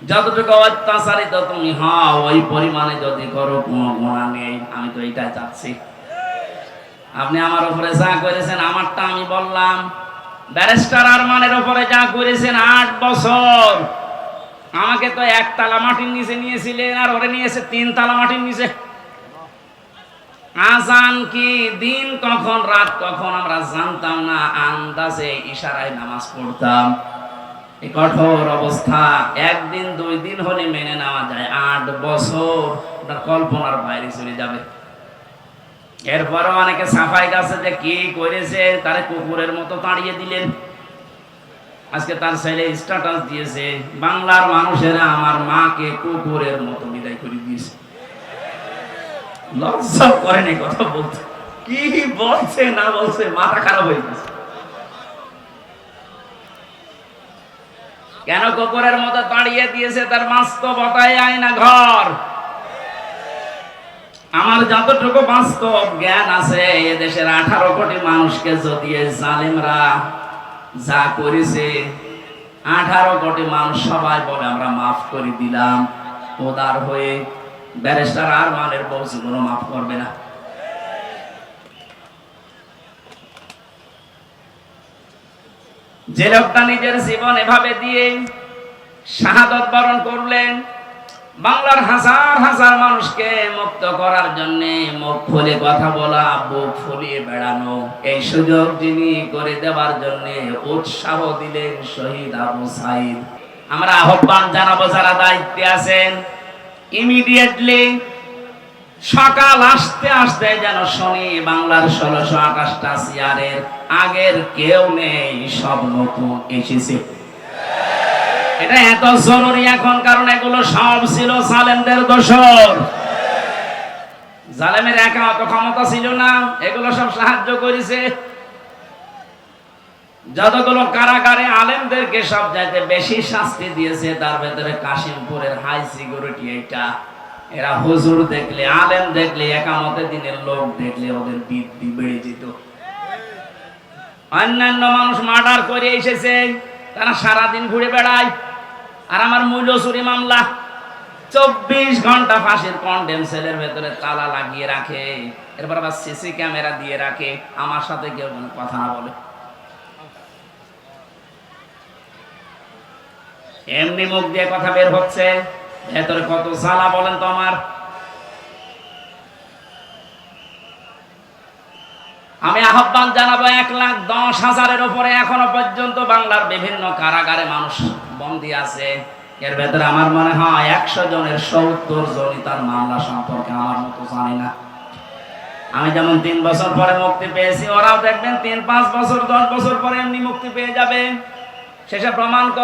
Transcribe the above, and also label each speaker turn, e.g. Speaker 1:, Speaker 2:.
Speaker 1: যতটুকু অত্যাচারিত তুমি হও ওই পরিমাণে যদি করো কোনো গুণা নেই। আমি তো এইটাই চাচ্ছি। আপনি আমার উপরে যা করেছেন আমারটা আমি বললাম, ব্যারিস্টার আরমানের উপরে যা করেছেন 8 বছর, আমাকে তো 1 তালা মাটির নিচে নিয়েছিলেন আর ওরে নিয়েছে 3 তালা মাটির নিচে। আজান কি দিন কখন রাত কখন আমরা জানতাম না, আন্দাজে ইশারায় নামাজ পড়তাম। এই কঠোর অবস্থা একদিন 2 দিন হলে মেনে নেওয়া যায়, 8 বছর ওটার কল্পনার বাইরে চলে যাবে। এরপরও অনেকে সাফাই গাছে যে কি করেছে তারে কুকুরের মতো তাড়িয়ে দিলেন। আজকে তার ছেলে স্ট্যাটাস দিয়েছে, বাংলার মানুষেরা আমার মাকে কুকুরের মতো বিদায় করে দিয়েছে। লজ্জা করেনি কথা বলতে, কি বলছে না বলছে মাথা খারাপ হয়ে গেছে। কেন কুকুরের মতো তাড়িয়ে দিয়েছে? তার বাস্তবতায় আয়না ঘর। আমার যতটুকু বাস্তব জ্ঞান আছে, এদেশের 18 কোটি মানুষকে যদি জালেমরা যা করেছে, 18 কোটি মানুষ সবাই বলে আমরা মাফ করে দিলাম, উদার হয়ে। ব্যারিস্টার আরমানের বউ জীবনও মাফ করবে না। যে লোকটা নিজের জীবন এভাবে দিয়ে শাহাদত বরণ করলেন, বাংলার হাজার হাজার মানুষকে মুক্ত করার জন্য মুখ খুলে কথা বলা, বুক ফুলিয়ে বেড়ানো, এই সুযোগ যিনি করে দেওয়ার জন্য উৎসাহ দিলেন শহীদ আবু সাইদ। আমরা আহ্বান জানাবো যারা দায়িত্বে আছেন, ইমিডিয়েটলি সকাল আসতে আসতে যেন শুনি বাংলার 1628টা চেয়ারের আগের কেউ নেই, সব নতুন এসেছে। এটা এত জরুরি এখন, কারণ এগুলো সব ছিল জালেমদের দোসর। জালেমের একা অত ক্ষমতা ছিল না, এগুলো সব সাহায্য করেছে। যতগুলো কারাগারে আলেমদেরকে সব চাইতে বেশি শাস্তি দিয়েছে, তার ভেতরে কাশিমপুরের হাই সিকিউরিটি এইটা। এরা হুজুর দেখলে, আলেম দেখলে, একামতের দিনের লোক দেখলে ওদের বৃদ্ধি বেড়ে যেত। অন্যান্য মানুষ মার্ডার করে এসেছে, তারা সারাদিন ঘুরে বেড়ায়। আর আমার মূল্য চুরি মামলা 24 ঘন্টা ফাঁসির কন্ডেম সেলের ভেতরে তালা লাগিয়ে রাখে, এরপর আবার সিসি ক্যামেরা দিয়ে রাখে, আমার সাথে কেউ কোনো কথা না বলে। এমনি মুখ দিয়ে কথা বের হচ্ছে, ভেতরে কত জ্বালা বলেন তো আমার। আমি আহ্বান জানাবো, 1,10,000-এর উপরে এখনো পর্যন্ত বাংলার বিভিন্ন কারাগারে মানুষ বন্দী আছে। এর ভেতরে আমার মনে হয় 100 জনের 70 জনই তার মামলা সম্পর্কে আমার মতো জানি না। আমি যেমন 3 বছর পরে মুক্তি পেয়েছি, ওরাও দেখবেন 3-5 বছর 10 বছর পরে এমনি মুক্তি পেয়ে যাবে। শেষে প্রমাণ